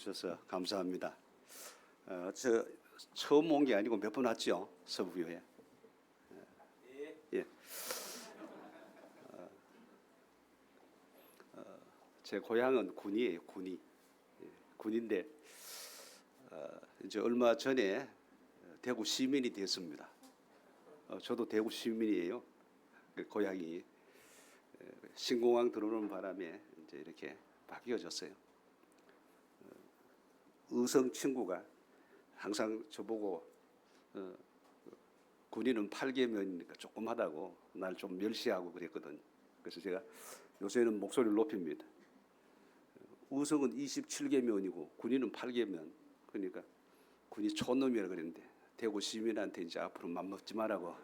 주셔서 감사합니다. 저 처음 온 게 아니고 몇 번 왔죠, 서부교회. 예. 제 고향은 군이에요, 군이. 군인데 이제 얼마 전에 대구 시민이 됐습니다. 저도 대구 시민이에요. 고향이 신공항 들어오는 바람에 이제 이렇게 바뀌어졌어요. 의성 친구가 항상 저보고 군인은 8개면이니까 조그마하다고 날 좀 멸시하고 그랬거든요. 그래서 제가 요새는 목소리를 높입니다. 의성은 27개면이고 군인은 8개면, 그러니까 군이 촌놈이라 그랬는데 대구 시민한테 이제 앞으로 맘먹지 말라고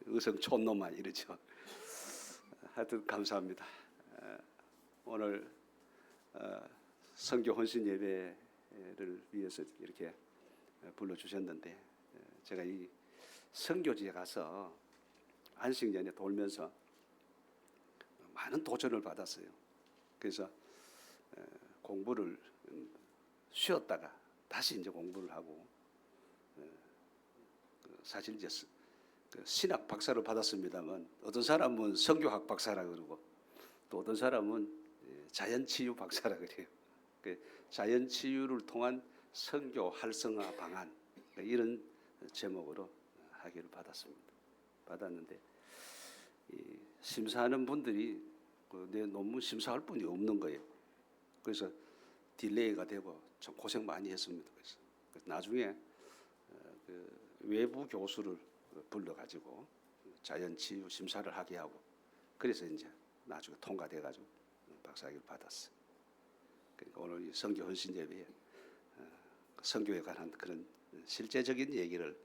의성 촌놈아 이러죠. 하여튼 감사합니다. 오늘 선교 헌신 예배를 위해서 이렇게 불러주셨는데, 제가 이 선교지에 가서 안식년에 돌면서 많은 도전을 받았어요. 그래서 공부를 쉬었다가 다시 이제 공부를 하고, 사실 이제 신학 박사를 받았습니다만 어떤 사람은 선교학 박사라 그러고 또 어떤 사람은 자연치유 박사라 그래요. 자연치유를 통한 선교 활성화 방안, 이런 제목으로 학위를 받았는데 심사하는 분들이 내 논문 심사할 분이 없는 거예요. 그래서 딜레이가 되고 참 고생 많이 했습니다. 그래서 나중에 외부 교수를 불러가지고 자연치유 심사를 하게 하고, 그래서 이제 나중에 통과돼가지고 박사학위를 받았어요. 그러니까 오늘 이 선교 헌신 예배에 선교에 관한 그런 실제적인 얘기를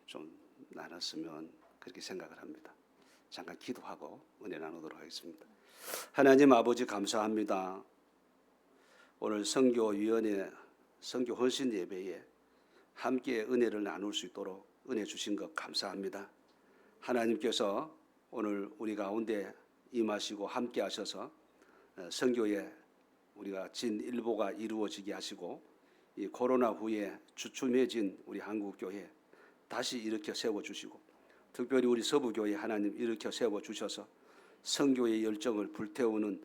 좀 나눴으면 그렇게 생각을 합니다. 잠깐 기도하고 은혜 나누도록 하겠습니다. 하나님 아버지 감사합니다. 오늘 선교위원회 선교 헌신 예배에 함께 은혜를 나눌 수 있도록 은혜 주신 것 감사합니다. 하나님께서 오늘 우리 가운데 임하시고 함께 하셔서 선교에 우리가 진일보가 이루어지게 하시고, 이 코로나 후에 주춤해진 우리 한국교회 다시 일으켜 세워주시고, 특별히 우리 서부교회 하나님 일으켜 세워주셔서 선교의 열정을 불태우는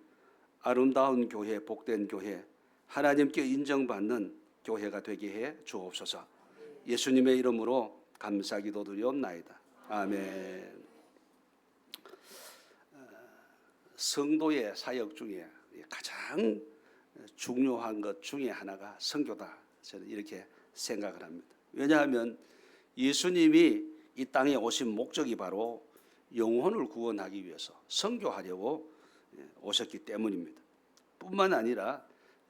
아름다운 교회, 복된 교회, 하나님께 인정받는 교회가 되게 해 주옵소서. 예수님의 이름으로 감사기도 드리옵나이다. 아멘. 성도의 사역 중에 가장 중요한 것 중에 하나가 선교다, 저는 이렇게 생각을 합니다. 왜냐하면 예수님이 이 땅에 오신 목적이 바로 영혼을 구원하기 위해서 선교하려고 오셨기 때문입니다. 뿐만 아니라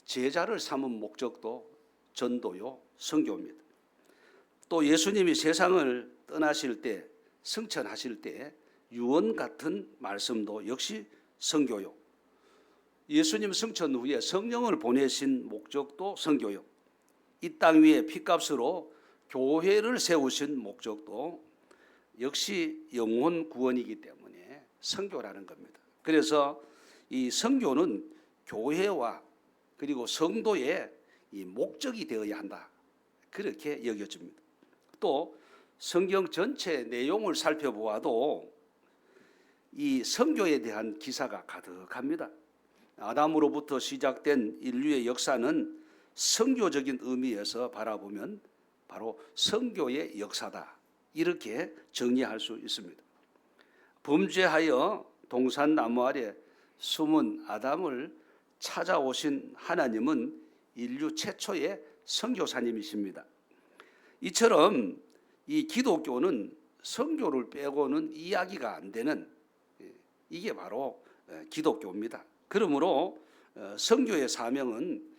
제자를 삼은 목적도 전도요, 선교입니다. 또 예수님이 세상을 떠나실 때, 승천하실 때 유언 같은 말씀도 역시 선교요. 예수님 승천 후에 성령을 보내신 목적도 선교요. 이 땅 위에 피값으로 교회를 세우신 목적도 역시 영혼 구원이기 때문에 선교라는 겁니다. 그래서 이 선교는 교회와 그리고 성도의 이 목적이 되어야 한다, 그렇게 여겨집니다. 또 성경 전체 내용을 살펴보아도 이 선교에 대한 기사가 가득합니다. 아담으로부터 시작된 인류의 역사는 선교적인 의미에서 바라보면 바로 선교의 역사다, 이렇게 정리할 수 있습니다. 범죄하여 동산나무 아래 숨은 아담을 찾아오신 하나님은 인류 최초의 선교사님이십니다. 이처럼 이 기독교는 선교를 빼고는 이야기가 안 되는, 이게 바로 기독교입니다. 그러므로 선교의 사명은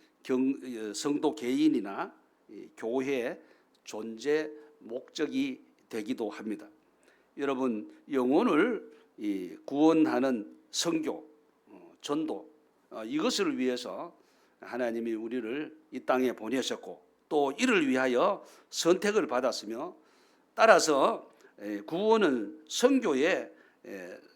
성도 개인이나 교회 존재 목적이 되기도 합니다. 여러분, 영혼을 구원하는 선교, 전도, 이것을 위해서 하나님이 우리를 이 땅에 보내셨고, 또 이를 위하여 선택을 받았으며, 따라서 구원은 선교의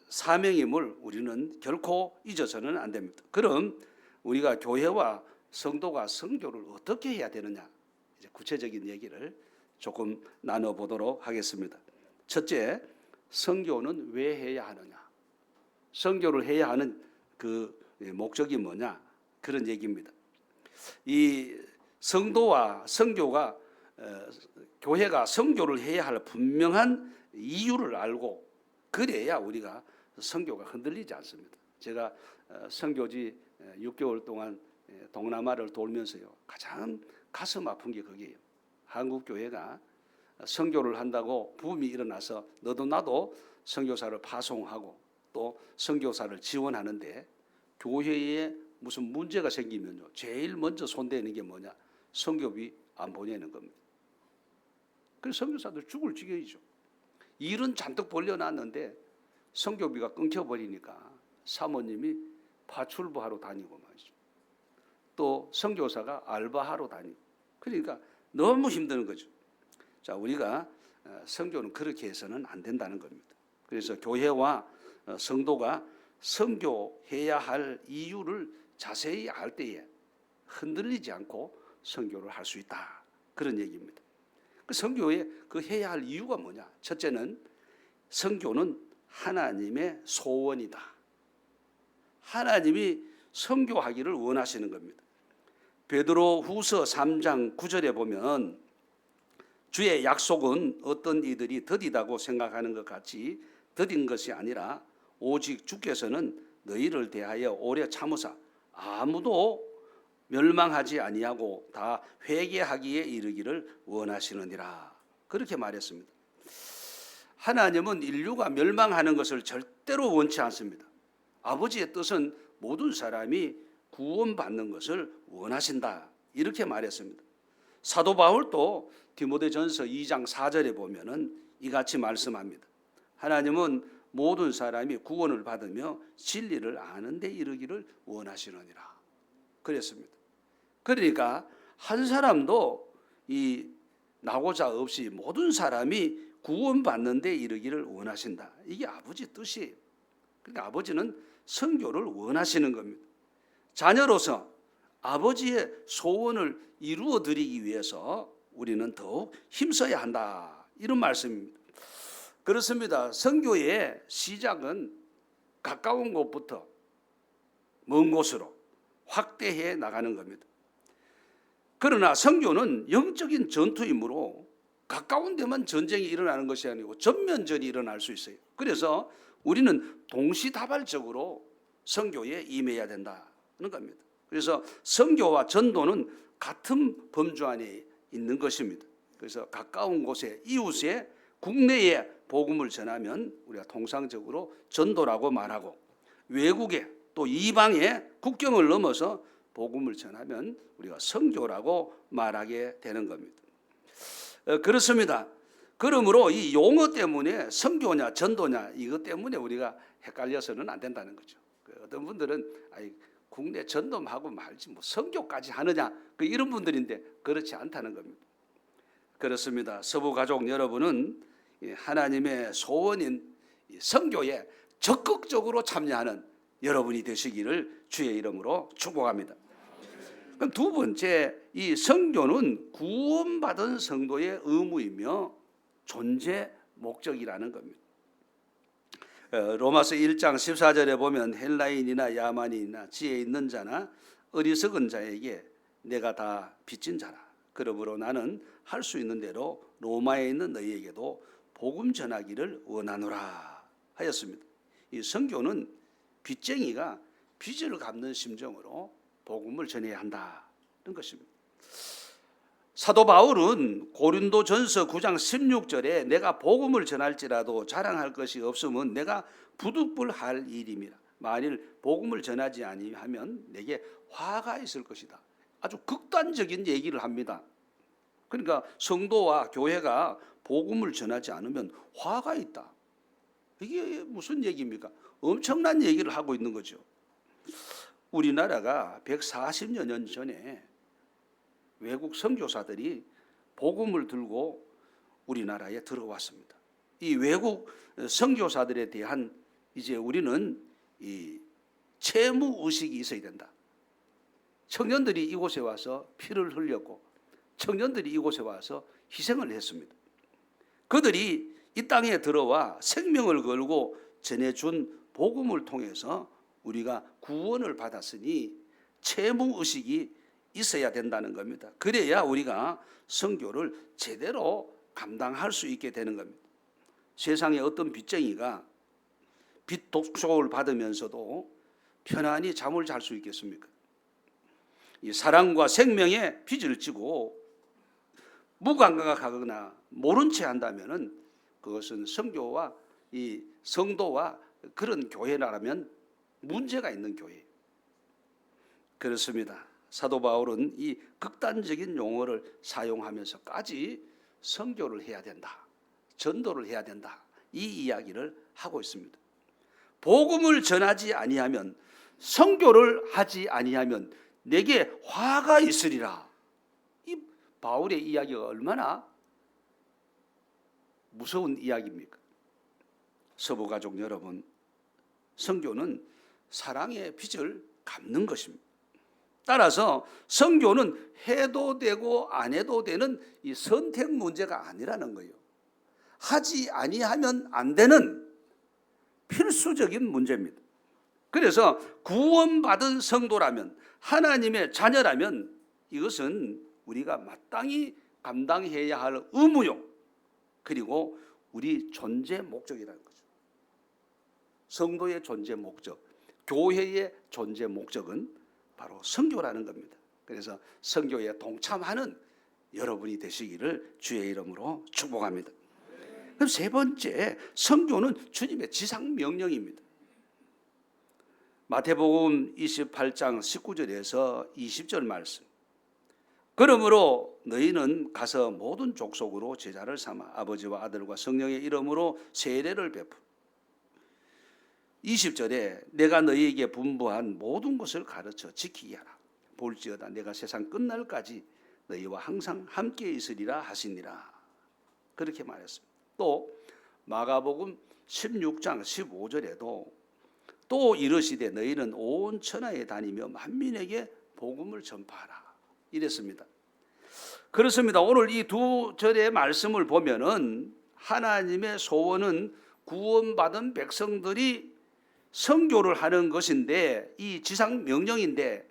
사명임을 우리는 결코 잊어서는 안 됩니다. 그럼 우리가 교회와 성도가 선교를 어떻게 해야 되느냐, 이제 구체적인 얘기를 조금 나눠보도록 하겠습니다. 첫째, 선교는 왜 해야 하느냐? 선교를 해야 하는 그 목적이 뭐냐? 그런 얘기입니다. 이 성도와 선교가 교회가 선교를 해야 할 분명한 이유를 알고 그래야 우리가 선교가 흔들리지 않습니다. 제가 선교지 6개월 동안 동남아를 돌면서요, 가장 가슴 아픈 게 그게요. 한국 교회가 선교를 한다고 붐이 일어나서 너도 나도 선교사를 파송하고 또 선교사를 지원하는데 교회에 무슨 문제가 생기면요, 제일 먼저 손대는 게 뭐냐? 선교비 안 보내는 겁니다. 그래서 선교사들 죽을 지경이죠. 일은 잔뜩 벌려놨는데 선교비가 끊겨버리니까 사모님이 파출부하러 다니고 말이죠. 또 선교사가 알바하러 다니고. 그러니까 너무 힘드는 거죠. 자, 우리가 선교는 그렇게 해서는 안 된다는 겁니다. 그래서 교회와 성도가 선교해야 할 이유를 자세히 알 때에 흔들리지 않고 선교를 할 수 있다. 그런 얘기입니다. 그 선교에 그 해야 할 이유가 뭐냐? 첫째는 선교는 하나님의 소원이다. 하나님이 선교하기를 원하시는 겁니다. 베드로후서 3장 9절에 보면 주의 약속은 어떤 이들이 더디다고 생각하는 것 같이 더딘 것이 아니라 오직 주께서는 너희를 대하여 오래 참으사 아무도 멸망하지 아니하고 다 회개하기에 이르기를 원하시느니라. 그렇게 말했습니다. 하나님은 인류가 멸망하는 것을 절대로 원치 않습니다. 아버지의 뜻은 모든 사람이 구원받는 것을 원하신다. 이렇게 말했습니다. 사도 바울도 디모데전서 2장 4절에 보면은 이같이 말씀합니다. 하나님은 모든 사람이 구원을 받으며 진리를 아는 데 이르기를 원하시느니라. 그랬습니다. 그러니까 한 사람도 이 나고자 없이 모든 사람이 구원받는 데 이르기를 원하신다. 이게 아버지 뜻이에요. 그러니까 아버지는 선교를 원하시는 겁니다. 자녀로서 아버지의 소원을 이루어 드리기 위해서 우리는 더욱 힘써야 한다. 이런 말씀입니다. 그렇습니다. 선교의 시작은 가까운 곳부터 먼 곳으로 확대해 나가는 겁니다. 그러나 선교는 영적인 전투이므로 가까운 데만 전쟁이 일어나는 것이 아니고 전면전이 일어날 수 있어요. 그래서 우리는 동시다발적으로 선교에 임해야 된다는 겁니다. 그래서 선교와 전도는 같은 범주 안에 있는 것입니다. 그래서 가까운 곳에 이웃에 국내에 복음을 전하면 우리가 통상적으로 전도라고 말하고 외국에 또 이방의 국경을 넘어서 복음을 전하면 우리가 선교라고 말하게 되는 겁니다. 그렇습니다. 그러므로 이 용어 때문에 선교냐 전도냐 이것 때문에 우리가 헷갈려서는 안 된다는 거죠. 어떤 분들은 국내 전도하고 말지 뭐 선교까지 하느냐 이런 분들인데 그렇지 않다는 겁니다. 그렇습니다. 서부 가족 여러분은 하나님의 소원인 선교에 적극적으로 참여하는 여러분이 되시기를 주의 이름으로 축복합니다. 그럼 두 번째, 이 선교는 구원받은 성도의 의무이며 존재 목적이라는 겁니다. 로마서 1장 14절에 보면 헬라인이나 야만인이나 지혜 있는 자나 어리석은 자에게 내가 다 빚진 자라. 그러므로 나는 할 수 있는 대로 로마에 있는 너희에게도 복음 전하기를 원하노라 하였습니다. 이 선교는 빚쟁이가 빚을 갚는 심정으로 복음을 전해야 한다는 것입니다. 사도 바울은 고린도전서 9장 16절에 내가 복음을 전할지라도 자랑할 것이 없으면 내가 부득불할 일임이라. 만일 복음을 전하지 아니하면 내게 화가 있을 것이다. 아주 극단적인 얘기를 합니다. 그러니까 성도와 교회가 복음을 전하지 않으면 화가 있다. 이게 무슨 얘기입니까? 엄청난 얘기를 하고 있는 거죠. 우리나라가 140여 년 전에 외국 선교사들이 복음을 들고 우리나라에 들어왔습니다. 이 외국 선교사들에 대한 이제 우리는 이 채무 의식이 있어야 된다. 청년들이 이곳에 와서 피를 흘렸고 청년들이 이곳에 와서 희생을 했습니다. 그들이 이 땅에 들어와 생명을 걸고 전해준 복음을 통해서 우리가 구원을 받았으니 채무의식이 있어야 된다는 겁니다. 그래야 우리가 선교를 제대로 감당할 수 있게 되는 겁니다. 세상에 어떤 빚쟁이가 빚 독촉을 받으면서도 편안히 잠을 잘 수 있겠습니까? 이 사랑과 생명의 빚을 지고 무감각하거나 모른 채 한다면은 그것은 선교와 이 성도와 그런 교회라면 문제가 있는 교회예요. 그렇습니다. 사도 바울은 이 극단적인 용어를 사용하면서까지 선교를 해야 된다, 전도를 해야 된다, 이 이야기를 하고 있습니다. 복음을 전하지 아니하면, 선교를 하지 아니하면 내게 화가 있으리라. 이 바울의 이야기가 얼마나 무서운 이야기입니까? 서부가족 여러분, 선교는 사랑의 빚을 갚는 것입니다. 따라서 선교는 해도 되고 안 해도 되는 이 선택 문제가 아니라는 거예요. 하지 아니하면 안 되는 필수적인 문제입니다. 그래서 구원받은 성도라면, 하나님의 자녀라면 이것은 우리가 마땅히 감당해야 할 의무요, 그리고 우리 존재 목적이라는 거죠. 성도의 존재 목적, 교회의 존재 목적은 바로 선교라는 겁니다. 그래서 선교에 동참하는 여러분이 되시기를 주의 이름으로 축복합니다. 그럼 세 번째, 선교는 주님의 지상 명령입니다. 마태복음 28장 19절에서 20절 말씀. 그러므로 너희는 가서 모든 족속으로 제자를 삼아 아버지와 아들과 성령의 이름으로 세례를 베푸. 20절에 내가 너희에게 분부한 모든 것을 가르쳐 지키게 하라. 볼지어다 내가 세상 끝날까지 너희와 항상 함께 있으리라 하시니라. 그렇게 말했습니다. 또 마가복음 16장 15절에도 또 이르시되 너희는 온 천하에 다니며 만민에게 복음을 전파하라. 이랬습니다. 그렇습니다. 오늘 이 두 절의 말씀을 보면은 하나님의 소원은 구원받은 백성들이 선교를 하는 것인데, 이 지상 명령인데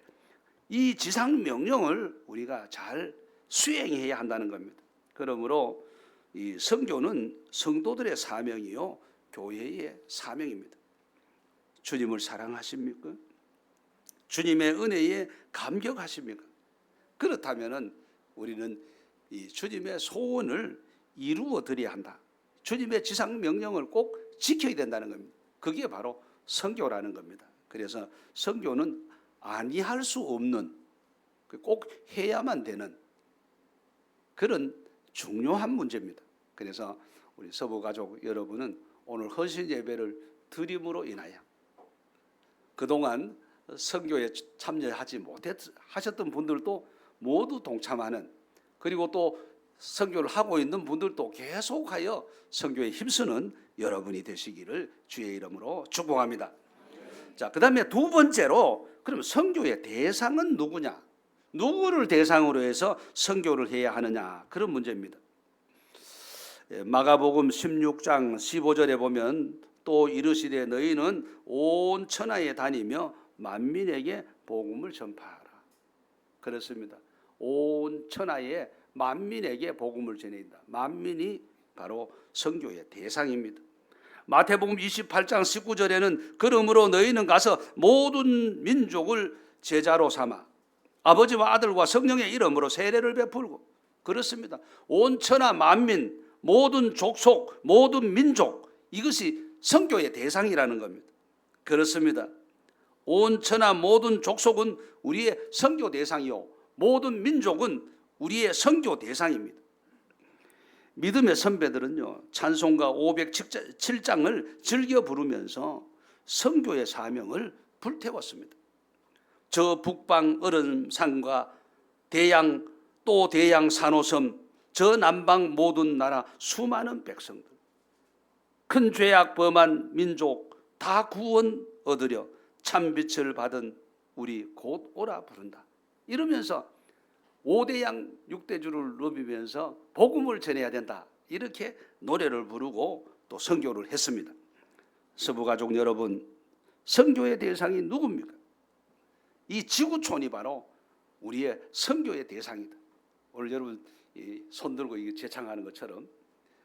이 지상 명령을 우리가 잘 수행해야 한다는 겁니다. 그러므로 이 선교는 성도들의 사명이요, 교회의 사명입니다. 주님을 사랑하십니까? 주님의 은혜에 감격하십니까? 그렇다면은 우리는 이 주님의 소원을 이루어 드려야 한다. 주님의 지상 명령을 꼭 지켜야 된다는 겁니다. 그게 바로 선교라는 겁니다. 그래서 선교는 아니할 수 없는, 꼭 해야만 되는 그런 중요한 문제입니다. 그래서 우리 서부가족 여러분은 오늘 헌신 예배를 드림으로 인하여 그동안 선교에 참여하지 못하셨던 분들도 모두 동참하는, 그리고 또 선교를 하고 있는 분들도 계속하여 선교에 힘쓰는 여러분이 되시기를 주의 이름으로 축복합니다. 자, 그 다음에 두 번째로, 그럼 선교의 대상은 누구냐? 누구를 대상으로 해서 선교를 해야 하느냐? 그런 문제입니다. 마가복음 16장 15절에 보면 또 이르시되 너희는 온 천하에 다니며 만민에게 복음을 전파하라. 그렇습니다. 온 천하에 만민에게 복음을 전해진다. 만민이 바로 선교의 대상입니다. 마태복음 28장 19절에는 그러므로 너희는 가서 모든 민족을 제자로 삼아 아버지와 아들과 성령의 이름으로 세례를 베풀고. 그렇습니다. 온 천하 만민, 모든 족속, 모든 민족, 이것이 선교의 대상이라는 겁니다. 그렇습니다. 온 천하 모든 족속은 우리의 선교 대상이요, 모든 민족은 우리의 선교 대상입니다. 믿음의 선배들은요, 찬송가 507장을 즐겨 부르면서 선교의 사명을 불태웠습니다. 저 북방 얼음산과 대양, 또 대양 산호섬, 저 남방 모든 나라 수많은 백성들, 큰 죄악 범한 민족 다 구원 얻으려 참빛을 받은 우리 곧 오라 부른다. 이러면서 5대양 6대주를 누비면서 복음을 전해야 된다. 이렇게 노래를 부르고 또 선교를 했습니다. 서부가족 여러분, 선교의 대상이 누굽니까? 이 지구촌이 바로 우리의 선교의 대상이다. 오늘 여러분 손 들고 제창하는 것처럼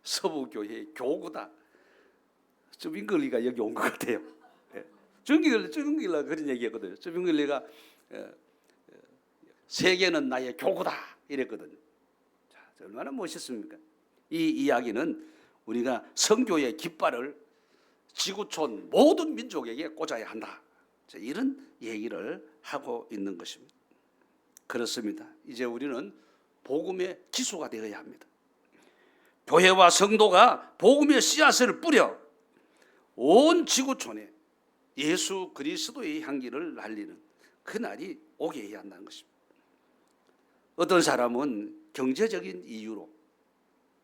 서부교회의 교구다. 주빈글리가 여기 온 것 같아요. 주빈글리가 그런 얘기했거든요. 주빈글리가 세계는 나의 교구다 이랬거든요. 자, 얼마나 멋있습니까? 이 이야기는 우리가 선교의 깃발을 지구촌 모든 민족에게 꽂아야 한다. 자, 이런 얘기를 하고 있는 것입니다. 그렇습니다. 이제 우리는 복음의 기초가 되어야 합니다. 교회와 성도가 복음의 씨앗을 뿌려 온 지구촌에 예수 그리스도의 향기를 날리는 그날이 오게 해야 한다는 것입니다. 어떤 사람은 경제적인 이유로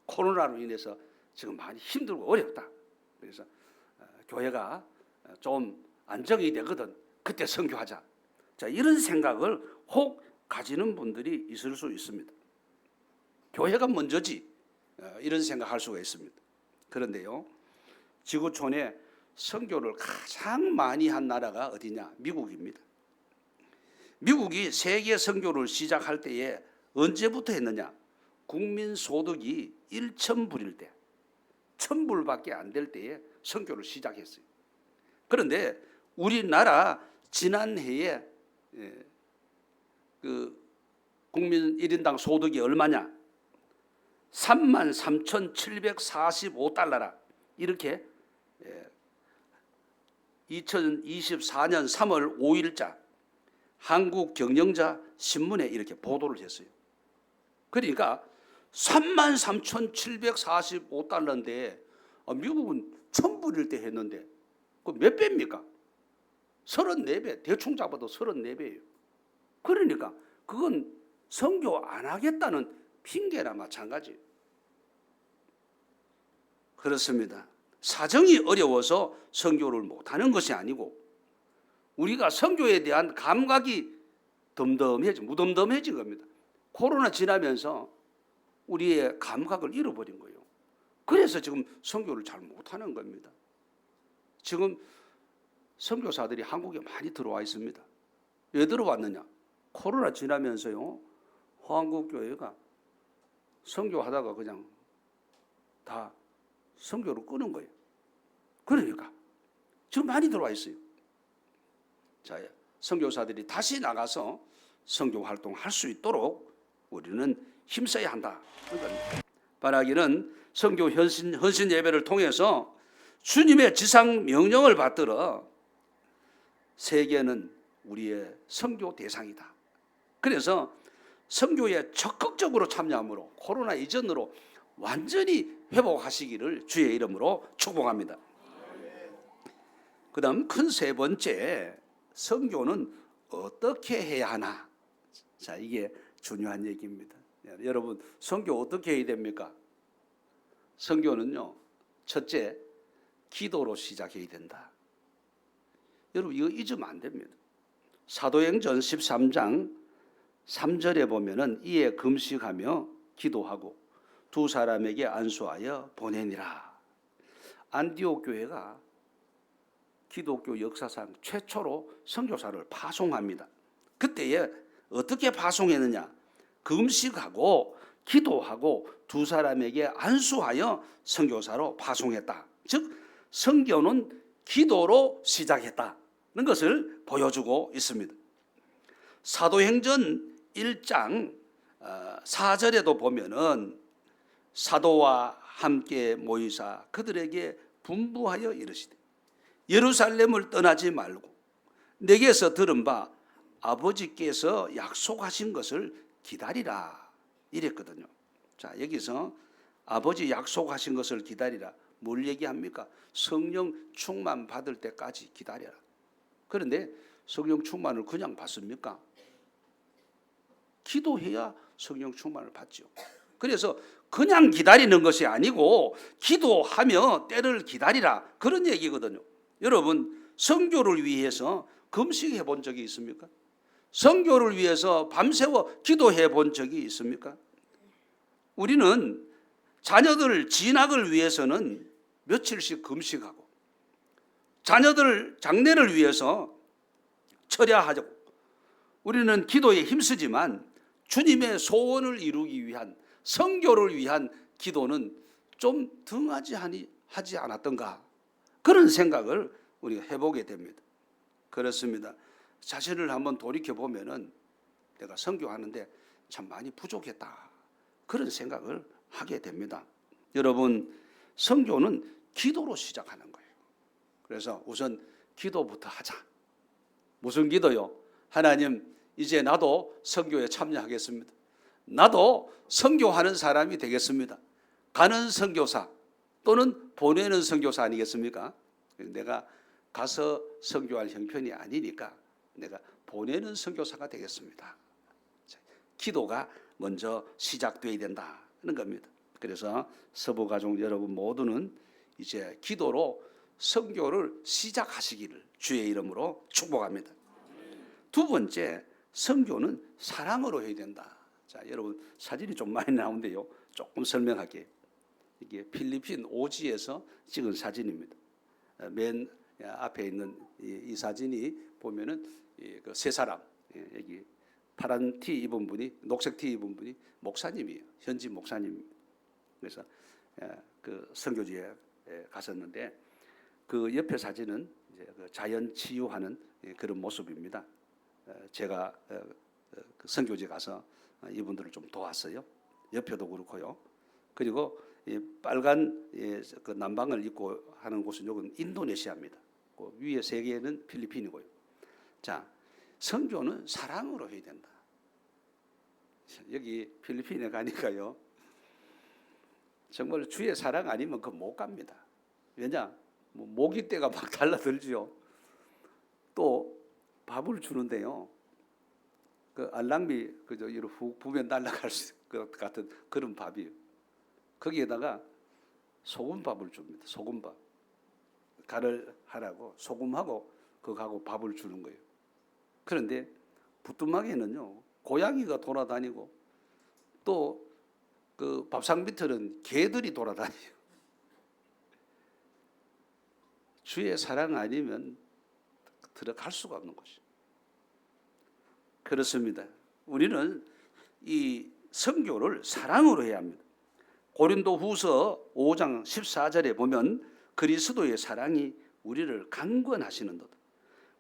코로나로 인해서 지금 많이 힘들고 어렵다. 그래서 교회가 좀 안정이 되거든 그때 선교하자. 자, 이런 생각을 혹 가지는 분들이 있을 수 있습니다. 교회가 먼저지 이런 생각할 수가 있습니다. 그런데요, 지구촌에 선교를 가장 많이 한 나라가 어디냐? 미국입니다. 미국이 세계 선교를 시작할 때에 언제부터 했느냐? 국민 소득이 1,000불일 때, 1,000불밖에 안 될 때에 선교를 시작했어요. 그런데 우리나라 지난해에 그 국민 1인당 소득이 얼마냐? 33,745달러라. 이렇게 2024년 3월 5일자 한국경영자 신문에 이렇게 보도를 했어요. 그러니까 33,745달러인데 미국은 1,000불일 때 했는데 그 몇 배입니까? 34배. 대충 잡아도 34배예요. 그러니까 그건 선교 안 하겠다는 핑계나 마찬가지예요. 그렇습니다. 사정이 어려워서 선교를 못하는 것이 아니고 우리가 선교에 대한 감각이 무덤덤해진 겁니다. 코로나 지나면서 우리의 감각을 잃어버린 거예요. 그래서 지금 선교를 잘 못하는 겁니다. 지금 선교사들이 한국에 많이 들어와 있습니다. 왜 들어왔느냐? 코로나 지나면서요, 한국교회가 선교하다가 그냥 다 선교로 끄는 거예요. 그러니까 지금 많이 들어와 있어요. 자, 선교사들이 다시 나가서 선교 활동할 수 있도록 우리는 힘써야 한다. 그러니까 바라기는 선교 헌신 예배를 통해서 주님의 지상 명령을 받들어 세계는 우리의 선교 대상이다. 그래서 선교에 적극적으로 참여함으로 코로나 이전으로 완전히 회복하시기를 주의 이름으로 축복합니다. 그 다음 큰 세 번째, 선교는 어떻게 해야 하나? 자, 이게 중요한 얘기입니다. 여러분, 선교 어떻게 해야 됩니까? 선교는요, 첫째, 기도로 시작해야 된다. 여러분, 이거 잊으면 안 됩니다. 사도행전 13장 3절에 보면은 이에 금식하며 기도하고 두 사람에게 안수하여 보내니라. 안디옥 교회가 기독교 역사상 최초로 선교사를 파송합니다. 그때에 어떻게 파송했느냐? 금식하고 기도하고 두 사람에게 안수하여 선교사로 파송했다. 즉 선교는 기도로 시작했다는 것을 보여주고 있습니다. 사도행전 1장 4절에도 보면은 사도와 함께 모이사 그들에게 분부하여 이르시되 예루살렘을 떠나지 말고 내게서 들은 바 아버지께서 약속하신 것을 기다리라 이랬거든요. 자, 여기서 아버지 약속하신 것을 기다리라. 뭘 얘기합니까? 성령 충만 받을 때까지 기다려라. 그런데 성령 충만을 그냥 받습니까? 기도해야 성령 충만을 받죠. 그래서 그냥 기다리는 것이 아니고 기도하며 때를 기다리라, 그런 얘기거든요. 여러분, 선교를 위해서 금식해 본 적이 있습니까? 선교를 위해서 밤새워 기도해 본 적이 있습니까? 우리는 자녀들 진학을 위해서는 며칠씩 금식하고, 자녀들 장래를 위해서 철야하고, 우리는 기도에 힘쓰지만 주님의 소원을 이루기 위한, 선교를 위한 기도는 좀 등하지 않았던가, 그런 생각을 우리가 해보게 됩니다. 그렇습니다. 자신을 한번 돌이켜보면은 내가 선교하는데 참 많이 부족했다, 그런 생각을 하게 됩니다. 여러분, 선교는 기도로 시작하는 거예요. 그래서 우선 기도부터 하자. 무슨 기도요? 하나님, 이제 나도 선교에 참여하겠습니다. 나도 선교하는 사람이 되겠습니다. 가는 선교사 또는 보내는 선교사 아니겠습니까? 내가 가서 선교할 형편이 아니니까 내가 보내는 선교사가 되겠습니다. 기도가 먼저 시작돼야 된다는 겁니다. 그래서 서부가족 여러분 모두는 이제 기도로 선교를 시작하시기를 주의 이름으로 축복합니다. 두 번째, 선교는 사랑으로 해야 된다. 자, 여러분 사진이 좀 많이 나오는데요, 조금 설명할게요. 이게 필리핀 오지에서 찍은 사진입니다. 맨 앞에 있는 이 사진이 보면은 그 세 사람, 여기 파란 티 입은 분이, 녹색 티 입은 분이 목사님이에요. 현지 목사님입니다. 그래서 그 선교지에 갔었는데, 그 옆에 사진은 이제 그 자연 치유하는 그런 모습입니다. 제가 그 선교지 가서 이분들을 좀 도왔어요. 옆에도 그렇고요. 그리고 이 빨간 그 남방을 입고 하는 곳은 여기는 인도네시아입니다. 그 위에 세 개는 필리핀이고요. 자, 선교는 사랑으로 해야 된다. 여기 필리핀에 가니까요, 정말 주의 사랑 아니면 그 못 갑니다. 왜냐? 모기떼가 막 달라들죠. 또 밥을 주는데요, 그 알랑미 그저 이렇게 훅 부면 날아갈 것 같은 그런 밥이에요. 거기에다가 소금밥을 줍니다. 소금밥. 간을 하라고 소금하고 그거하고 밥을 주는 거예요. 그런데 부뚜막에는요, 고양이가 돌아다니고 또 그 밥상 밑에는 개들이 돌아다녀요. 주의 사랑 아니면 들어갈 수가 없는 것이죠. 그렇습니다. 우리는 이 선교를 사랑으로 해야 합니다. 고린도후서 5장 14절에 보면 그리스도의 사랑이 우리를 강권하시는도다.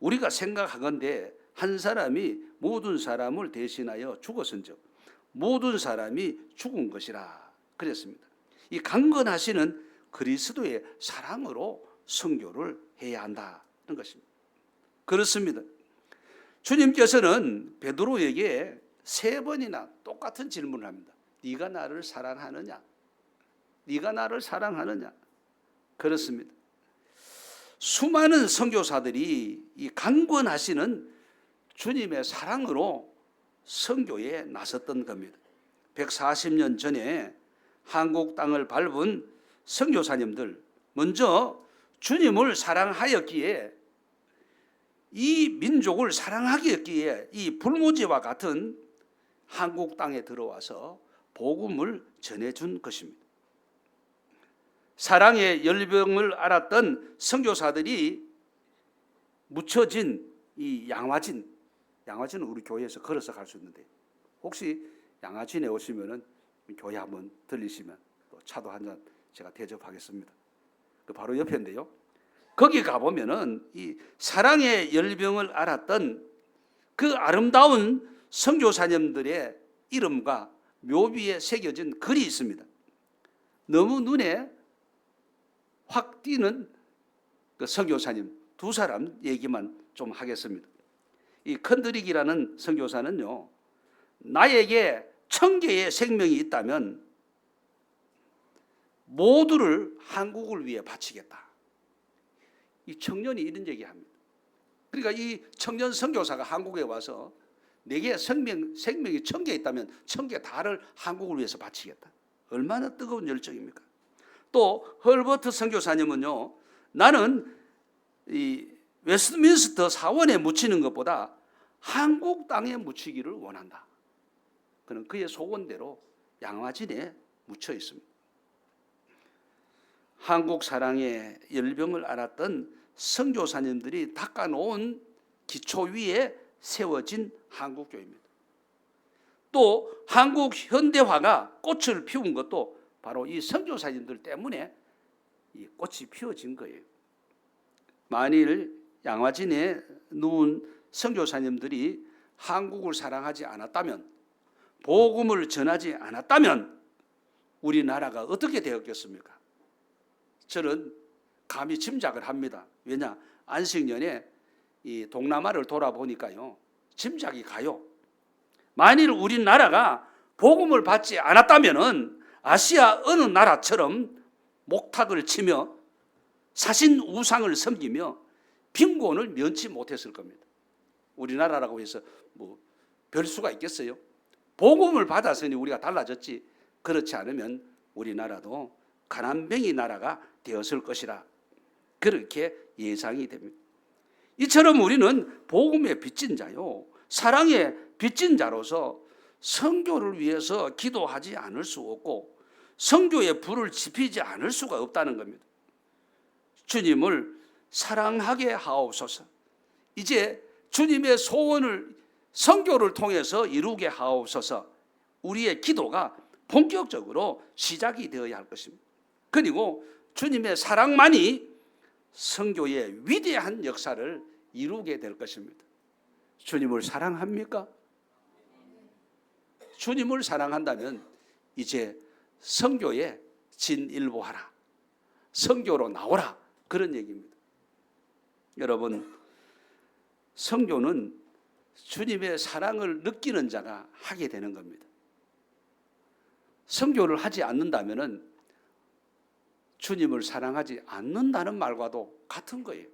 우리가 생각하건대 한 사람이 모든 사람을 대신하여 죽었은즉 모든 사람이 죽은 것이라 그랬습니다. 이 강권하시는 그리스도의 사랑으로 선교를 해야 한다는 것입니다. 그렇습니다. 주님께서는 베드로에게 3번이나 똑같은 질문을 합니다. 네가 나를 사랑하느냐? 네가 나를 사랑하느냐? 그렇습니다. 수많은 선교사들이 이 강권하시는 주님의 사랑으로 선교에 나섰던 겁니다. 140년 전에 한국 땅을 밟은 선교사님들, 먼저 주님을 사랑하였기에, 이 민족을 사랑하기였기에 이 불모지와 같은 한국 땅에 들어와서 복음을 전해준 것입니다. 사랑의 열병을 알았던 선교사들이 묻혀진 이 양화진은 우리 교회에서 걸어서 갈 수 있는데, 혹시 양화진에 오시면은 교회 한번 들리시면 또 차도 한 잔 제가 대접하겠습니다. 그 바로 옆인데요. 거기 가보면은 이 사랑의 열병을 알았던 그 아름다운 선교사님들의 이름과 묘비에 새겨진 글이 있습니다. 너무 눈에 확 띄는 그 선교사님 2사람 얘기만 좀 하겠습니다. 이 컨드릭이라는 선교사는요, 나에게 1000개의 생명이 있다면 모두를 한국을 위해 바치겠다. 이 청년이 이런 얘기합니다. 그러니까 이 청년 선교사가 한국에 와서 내게 생명이 1000개 있다면 1000개 다를 한국을 위해서 바치겠다. 얼마나 뜨거운 열정입니까? 또 헐버트 선교사님은요, 나는 이 웨스트민스터 사원에 묻히는 것보다 한국 땅에 묻히기를 원한다. 그는 그의 소원대로 양화진에 묻혀 있습니다. 한국 사랑의 열병을 알았던 선교사님들이 닦아놓은 기초 위에 세워진 한국교회입니다. 또 한국 현대화가 꽃을 피운 것도 바로 이 선교사님들 때문에 이 꽃이 피어진 거예요. 만일 양화진에 누운 선교사님들이 한국을 사랑하지 않았다면, 복음을 전하지 않았다면 우리나라가 어떻게 되었겠습니까? 저는 감히 짐작을 합니다. 왜냐? 안식년에 이 동남아를 돌아보니까요, 짐작이 가요. 만일 우리나라가 복음을 받지 않았다면은 아시아 어느 나라처럼 목탁을 치며 사신 우상을 섬기며 빈곤을 면치 못했을 겁니다. 우리나라라고 해서 뭐 별 수가 있겠어요? 복음을 받았으니 우리가 달라졌지, 그렇지 않으면 우리나라도 가난뱅이 나라가 되었을 것이라, 그렇게 예상이 됩니다. 이처럼 우리는 복음의 빚진 자요, 사랑의 빚진 자로서 선교를 위해서 기도하지 않을 수 없고 선교의 불을 지피지 않을 수가 없다는 겁니다. 주님을 사랑하게 하옵소서. 이제 주님의 소원을 선교를 통해서 이루게 하옵소서. 우리의 기도가 본격적으로 시작이 되어야 할 것입니다. 그리고 주님의 사랑만이 선교의 위대한 역사를 이루게 될 것입니다. 주님을 사랑합니까? 주님을 사랑한다면 이제 선교에 진일보하라, 선교로 나오라, 그런 얘기입니다. 여러분, 선교는 주님의 사랑을 느끼는 자가 하게 되는 겁니다. 선교를 하지 않는다면 주님을 사랑하지 않는다는 말과도 같은 거예요.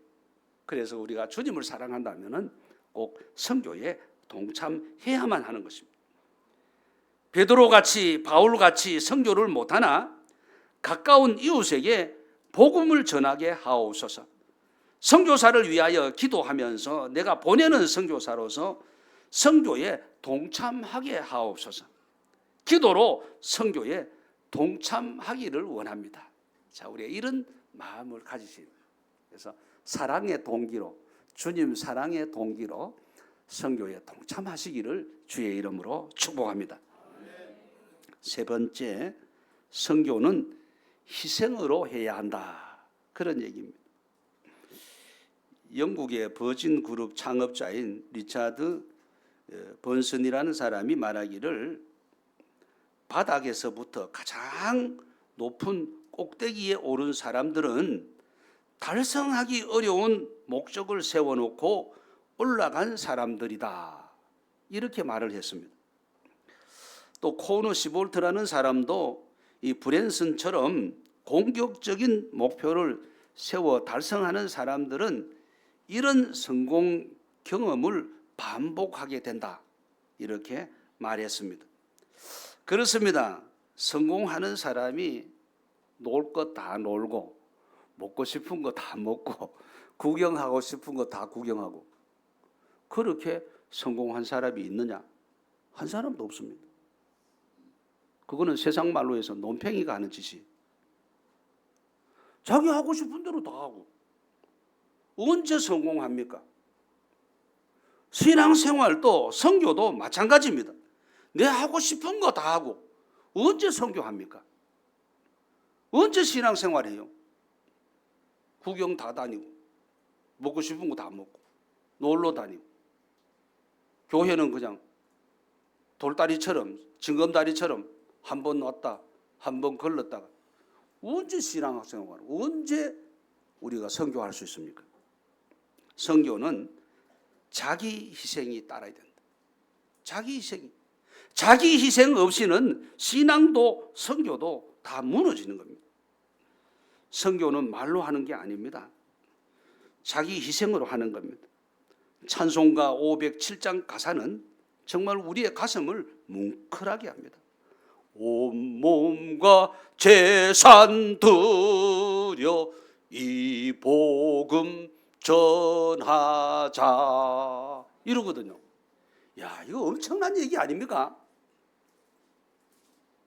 그래서 우리가 주님을 사랑한다면 꼭 선교에 동참해야만 하는 것입니다. 베드로같이 바울같이 선교를 못하나 가까운 이웃에게 복음을 전하게 하옵소서. 선교사를 위하여 기도하면서 내가 보내는 선교사로서 선교에 동참하게 하옵소서. 기도로 선교에 동참하기를 원합니다. 자, 우리가 이런 마음을 가지십니다. 그래서 사랑의 동기로, 주님 사랑의 동기로 선교에 동참하시기를 주의 이름으로 축복합니다. 세 번째, 선교는 희생으로 해야 한다, 그런 얘기입니다. 영국의 버진 그룹 창업자인 리차드 번슨이라는 사람이 말하기를, 바닥에서부터 가장 높은 꼭대기에 오른 사람들은 달성하기 어려운 목적을 세워놓고 올라간 사람들이다, 이렇게 말을 했습니다. 또 코너 시볼트라는 사람도 이 브랜슨처럼 공격적인 목표를 세워 달성하는 사람들은 이런 성공 경험을 반복하게 된다, 이렇게 말했습니다. 그렇습니다. 성공하는 사람이 놀 것 다 놀고 먹고 싶은 거 다 먹고 구경하고 싶은 거 다 구경하고, 그렇게 성공한 사람이 있느냐? 한 사람도 없습니다. 그거는 세상 말로 해서 논팽이가 하는 짓이, 자기 하고 싶은 대로 다 하고 언제 성공합니까? 신앙생활도 선교도 마찬가지입니다. 내 하고 싶은 거 다 하고 언제 선교합니까? 언제 신앙생활해요? 구경 다 다니고 먹고 싶은 거 다 먹고 놀러 다니고, 교회는 그냥 돌다리처럼 징검다리처럼 한 번 왔다 한 번 걸렀다가 언제 신앙생활, 언제 우리가 선교할 수 있습니까? 선교는 자기 희생이 따라야 된다. 자기 희생이. 자기 희생 없이는 신앙도 선교도 다 무너지는 겁니다. 선교는 말로 하는 게 아닙니다. 자기 희생으로 하는 겁니다. 찬송가 507장 가사는 정말 우리의 가슴을 뭉클하게 합니다. 온몸과 재산 들여 이 복음 전하자, 이러거든요. 야, 이거 엄청난 얘기 아닙니까?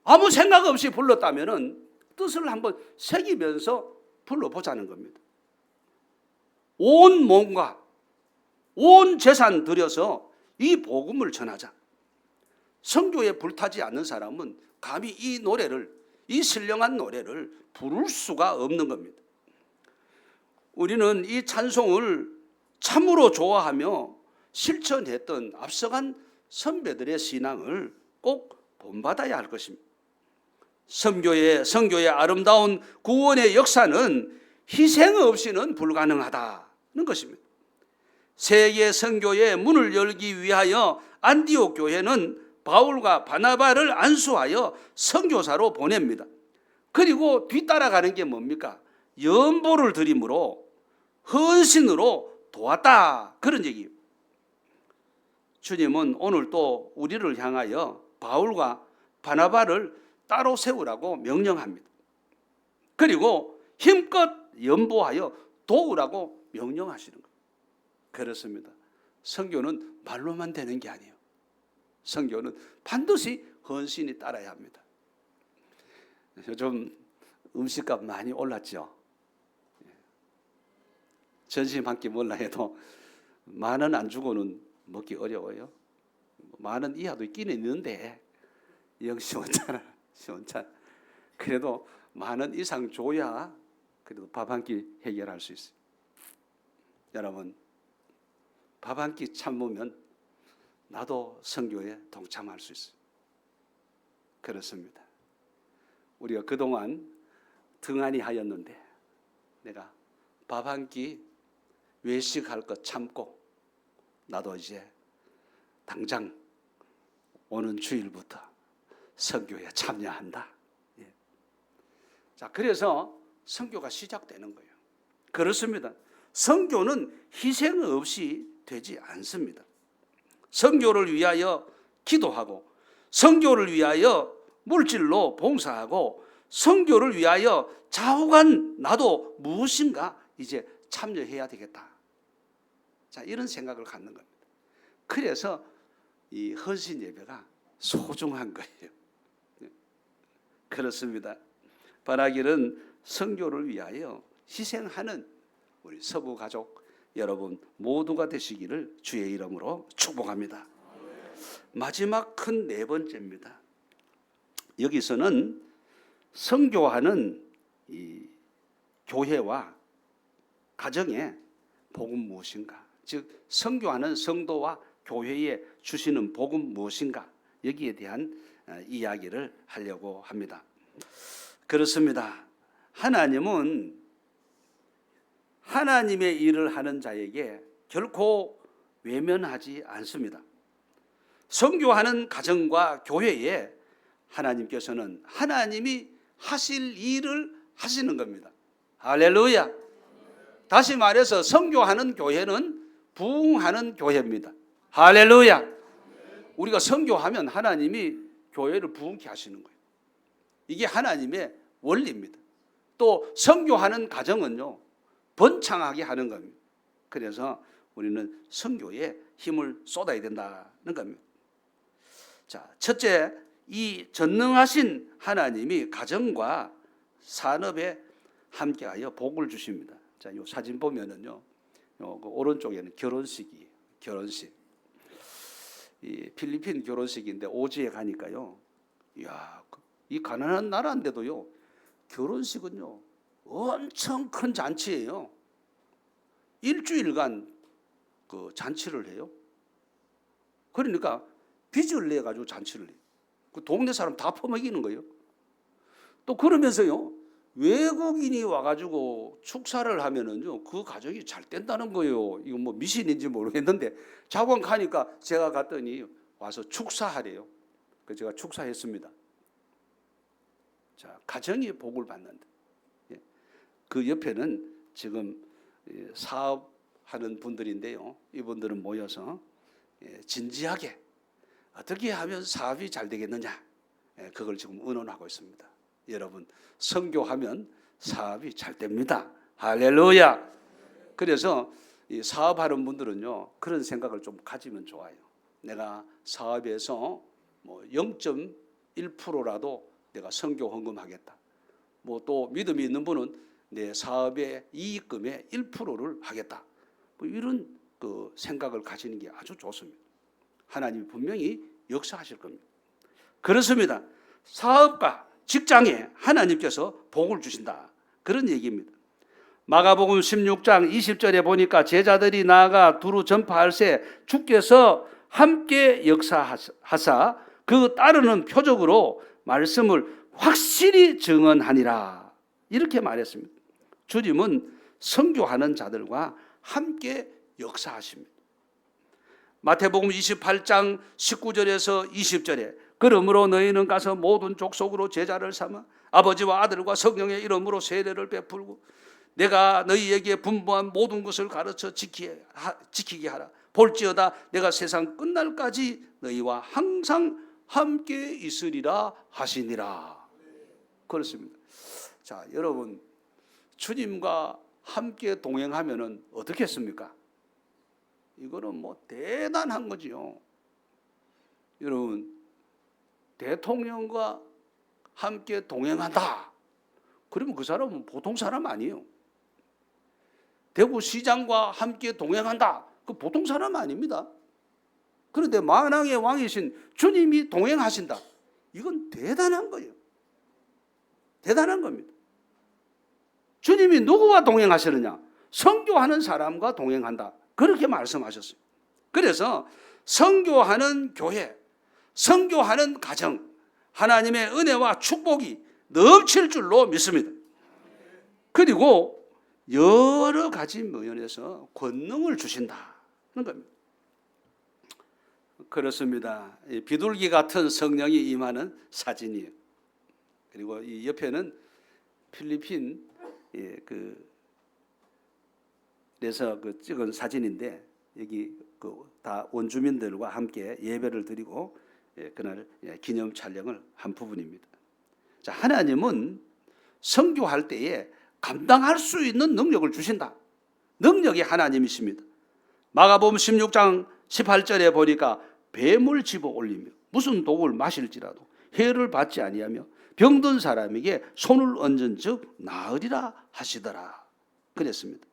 아무 생각 없이 불렀다면은 뜻을 한번 새기면서 불러보자는 겁니다. 온 몸과 온 재산 들여서 이 복음을 전하자. 선교에 불타지 않는 사람은 감히 이 노래를, 이 신령한 노래를 부를 수가 없는 겁니다. 우리는 이 찬송을 참으로 좋아하며 실천했던 앞서간 선배들의 신앙을 꼭 본받아야 할 것입니다. 선교의 아름다운 구원의 역사는 희생 없이는 불가능하다는 것입니다. 세계 선교의 문을 열기 위하여 안디옥 교회는 바울과 바나바를 안수하여 선교사로 보냅니다. 그리고 뒤따라가는 게 뭡니까? 연보를 드림으로 헌신으로 도왔다, 그런 얘기예요. 주님은 오늘 또 우리를 향하여 바울과 바나바를 따로 세우라고 명령합니다. 그리고 힘껏 연보하여 도우라고 명령하시는 거예요. 그렇습니다. 선교는 말로만 되는 게 아니에요. 선교는 반드시 헌신이 따라야 합니다. 요즘 음식값 많이 올랐죠. 전심 한 끼 먹으려 해도 10,000원 안 주고는 먹기 어려워요. 10,000원 이하도 있기는 있는데 영 시원찮아. 시원찮아. 그래도 10,000원 이상 줘야 그래도 밥 한 끼 해결할 수 있어요. 여러분, 밥 한 끼 참으면 나도 선교에 동참할 수 있어요. 그렇습니다. 우리가 그동안 등한히 하였는데 내가 밥 한 끼 외식할 것 참고 나도 이제 당장 오는 주일부터 선교에 참여한다. 예. 자, 그래서 선교가 시작되는 거예요. 그렇습니다. 선교는 희생 없이 되지 않습니다. 선교를 위하여 기도하고, 선교를 위하여 물질로 봉사하고, 선교를 위하여 좌우간 나도 무엇인가 이제 참여해야 되겠다. 자, 이런 생각을 갖는 겁니다. 그래서 이 헌신 예배가 소중한 거예요. 그렇습니다. 바라기는 선교를 위하여 희생하는 우리 서부 가족 여러분 모두가 되시기를 주의 이름으로 축복합니다. 마지막 큰 네 번째입니다. 여기서는 선교하는 이 교회와 가정의 복음 무엇인가, 즉 선교하는 성도와 교회에 주시는 복음 무엇인가, 여기에 대한 이야기를 하려고 합니다. 그렇습니다. 하나님은 하나님의 일을 하는 자에게 결코 외면하지 않습니다. 선교하는 가정과 교회에 하나님께서는 하나님이 하실 일을 하시는 겁니다. 할렐루야. 다시 말해서 선교하는 교회는 부흥하는 교회입니다. 할렐루야. 우리가 선교하면 하나님이 교회를 부흥케 하시는 거예요. 이게 하나님의 원리입니다. 또 선교하는 가정은요, 번창하게 하는 겁니다. 그래서 우리는 선교에 힘을 쏟아야 된다는 겁니다. 자, 첫째, 이 전능하신 하나님이 가정과 산업에 함께하여 복을 주십니다. 자, 이 사진 보면은요, 그 오른쪽에는 결혼식이에요. 결혼식. 이 필리핀 결혼식인데 오지에 가니까요, 이야, 이 가난한 나라인데도요, 결혼식은요 엄청 큰 잔치예요. 일주일간 그 잔치를 해요. 그러니까 빚을 내 가지고 잔치를 해요. 그 동네 사람 다 퍼먹이는 거예요. 또 그러면서요, 외국인이 와가지고 축사를 하면은요, 그 가정이 잘 된다는 거예요. 이거 뭐 미신인지 모르겠는데, 자관 가니까 제가 갔더니 와서 축사하래요. 그래서 제가 축사했습니다. 자, 가정이 복을 받는다. 그 옆에는 지금 사업하는 분들인데요, 이분들은 모여서 진지하게 어떻게 하면 사업이 잘 되겠느냐, 그걸 지금 의논하고 있습니다. 여러분, 선교하면 사업이 잘 됩니다. 할렐루야. 그래서 이 사업하는 분들은요, 그런 생각을 좀 가지면 좋아요. 내가 사업에서 뭐 0.1%라도 내가 선교 헌금하겠다. 뭐 또 믿음이 있는 분은 내 사업의 이익금의 1%를 하겠다. 뭐 이런 그 생각을 가지는 게 아주 좋습니다. 하나님이 분명히 역사하실 겁니다. 그렇습니다. 사업과 직장에 하나님께서 복을 주신다. 그런 얘기입니다. 마가복음 16장 20절에 보니까 제자들이 나아가 두루 전파할새 주께서 함께 역사하사 그 따르는 표적으로 말씀을 확실히 증언하니라. 이렇게 말했습니다. 주님은 선교하는 자들과 함께 역사하십니다. 마태복음 28장 19절에서 20절에 그러므로 너희는 가서 모든 족속으로 제자를 삼아 아버지와 아들과 성령의 이름으로 세례를 베풀고 내가 너희에게 분부한 모든 것을 가르쳐 지키게 하라. 볼지어다 내가 세상 끝날까지 너희와 항상 함께 있으리라 하시니라. 그렇습니다. 자, 여러분 주님과 함께 동행하면은 어떻겠습니까? 이거는 뭐 대단한 거지요. 여러분 대통령과 함께 동행한다. 그러면 그 사람은 보통 사람 아니에요. 대구시장과 함께 동행한다. 그 보통 사람 아닙니다. 그런데 만왕의 왕이신 주님이 동행하신다. 이건 대단한 거예요. 대단한 겁니다. 주님이 누구와 동행하시느냐? 선교하는 사람과 동행한다. 그렇게 말씀하셨어요. 그래서 선교하는 교회, 선교하는 가정, 하나님의 은혜와 축복이 넘칠 줄로 믿습니다. 그리고 여러 가지 면에서 권능을 주신다는 겁니다. 그렇습니다. 비둘기 같은 성령이 임하는 사진이에요. 그리고 이 옆에는 필리핀 그래서 찍은 사진인데 여기 다 원주민들과 함께 예배를 드리고 그날 기념 촬영을 한 부분입니다. 자, 하나님은 선교할 때에 감당할 수 있는 능력을 주신다. 능력이 하나님이십니다. 마가복음 16장 18절에 보니까 뱀을 집어 올리며 무슨 독을 마실지라도 해를 받지 아니하며 병든 사람에게 손을 얹은 즉 나으리라 하시더라. 그랬습니다.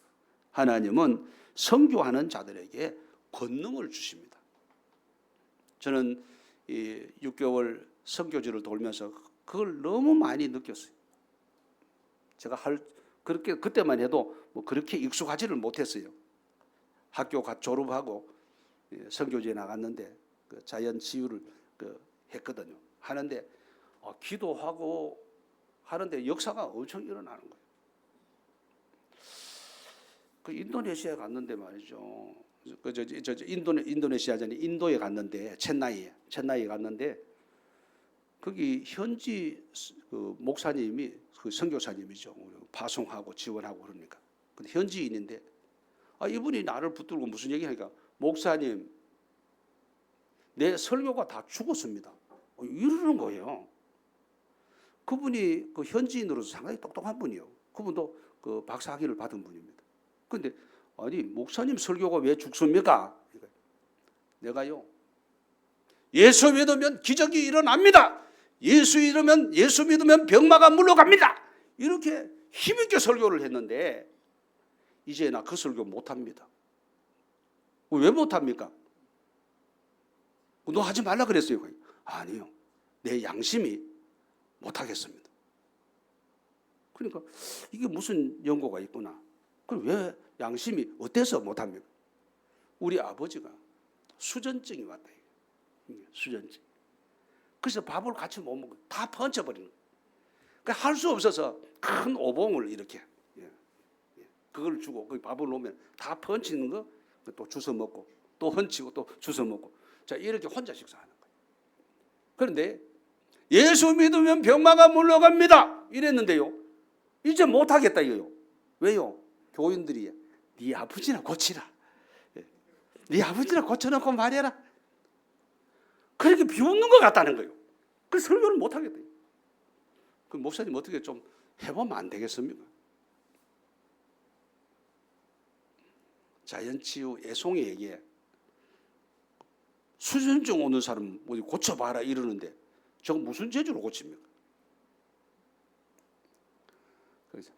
하나님은 선교하는 자들에게 권능을 주십니다. 저는 이 6개월 선교지를 돌면서 그걸 너무 많이 느꼈어요. 제가 그렇게 그때만 해도 뭐 그렇게 익숙하지를 못했어요. 학교 졸업하고 선교지에 나갔는데 그 자연 치유를 했거든요. 하는데 기도하고 하는데 역사가 엄청 일어나는 거예요. 그 인도네시아에 갔는데 말이죠. 인도네시아잖아요. 인도에 갔는데 첸나이에 갔는데 거기 현지 그 목사님이 그 선교사님이죠. 파송하고 지원하고 그러니까. 근데 현지인인데 이분이 나를 붙들고 무슨 얘기하니까 목사님 내 설교가 다 죽었습니다. 이러는 거예요. 그분이 그 현지인으로서 상당히 똑똑한 분이에요. 그분도 그 박사학위를 받은 분입니다. 그런데 아니 목사님 설교가 왜 죽습니까? 내가요 예수 믿으면 기적이 일어납니다. 예수 믿으면 병마가 물러갑니다. 이렇게 힘있게 설교를 했는데 이제 나 그 설교 못합니다. 왜 못합니까? 너 하지 말라 그랬어요. 아니요. 내 양심이 못하겠습니다. 그러니까 이게 무슨 연고가 있구나. 그럼 왜 양심이 어때서 못합니까? 우리 아버지가 수전증이 왔다. 수전증. 그래서 밥을 같이 못 먹고 다 번쳐버리는 거예요. 그러니까 할 수 없어서 큰 오봉을 이렇게 그걸 주고 그 밥을 놓으면 다 번치는 거 또 주워 먹고 또 헌치고 또 주워 먹고 자 이렇게 혼자 식사하는 거예요. 그런데 예수 믿으면 병마가 물러갑니다 이랬는데요. 이제 못하겠다 이거요. 왜요? 교인들이 네 아버지나 고치라. 네 아버지나 고쳐놓고 말해라. 그렇게 비웃는 것 같다는 거예요. 그래서 설교를 못하겠다. 그 목사님 어떻게 좀 해보면 안 되겠습니까? 자연치유 애송이에게 수전증 오는 사람 어디 고쳐봐라 이러는데 저거 무슨 재주로 고칩니까? 그래서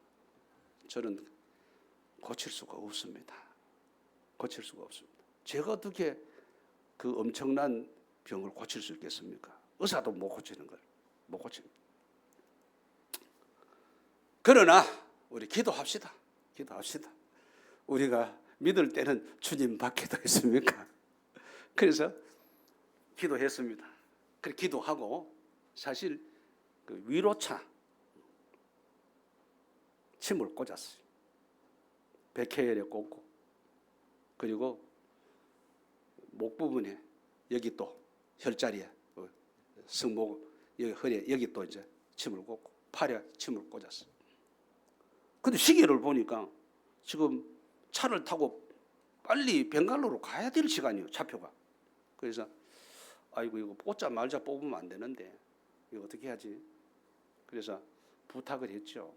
저는 고칠 수가 없습니다. 고칠 수가 없습니다. 제가 어떻게 그 엄청난 병을 고칠 수 있겠습니까? 의사도 못 고치는 걸 못 고칩니다. 그러나 우리 기도합시다. 기도합시다. 우리가 믿을 때는 주님밖에도 있습니까? 그래서 기도했습니다. 그래 기도하고 사실 그 위로차 침을 꽂았어요. 백회열에 꽂고 그리고 목 부분에 여기 또 혈자리에 승목 여기 허리에 여기 또 이제 침을 꽂고 팔에 침을 꽂았어요. 근데 시계를 보니까 지금 차를 타고 빨리 벵갈로로 가야 될 시간이에요. 차표가. 그래서 아이고 이거 꽂자 말자 뽑으면 안 되는데 이거 어떻게 하지? 그래서 부탁을 했죠.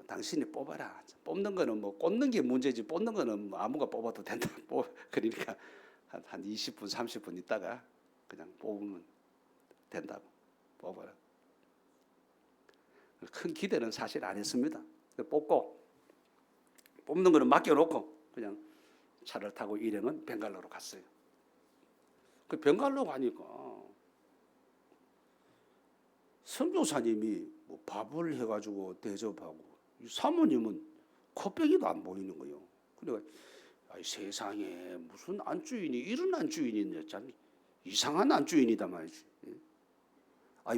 당신이 뽑아라. 뽑는 거는 뭐 꽂는 게 문제지 뽑는 거는 뭐 아무가 뽑아도 된다. 그러니까 한 20분 30분 있다가 그냥 뽑으면 된다고 뽑아라. 큰 기대는 사실 안 했습니다. 뽑고 뽑는 거는 맡겨놓고 그냥 차를 타고 일행은 벵갈로로 갔어요. 그 벵갈로 가니까 선교사님이 뭐 밥을 해가지고 대접하고 사모님은 코빼기도 안 보이는 거예요. 그래가 세상에 무슨 안주인이 이런 안주인이 있냐 참 이상한 안주인이다 말이지.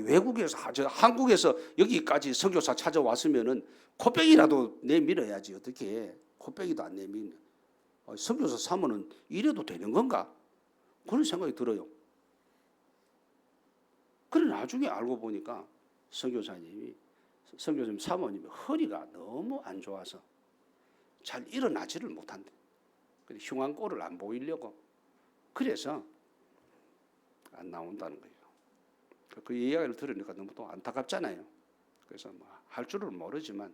외국에서 한국에서 여기까지 선교사 찾아왔으면은 코빼기라도 내밀어야지 어떻게 코빼기도 안 내밀냐. 선교사 사모는 이래도 되는 건가? 그런 생각이 들어요. 그래 나중에 알고 보니까 선교사님 사모님이 허리가 너무 안 좋아서 잘 일어나지를 못한대. 흉한 꼴을 안 보이려고 그래서 안 나온다는 거예요. 그 이야기를 들으니까 너무 또 안타깝잖아요. 그래서 뭐 할 줄은 모르지만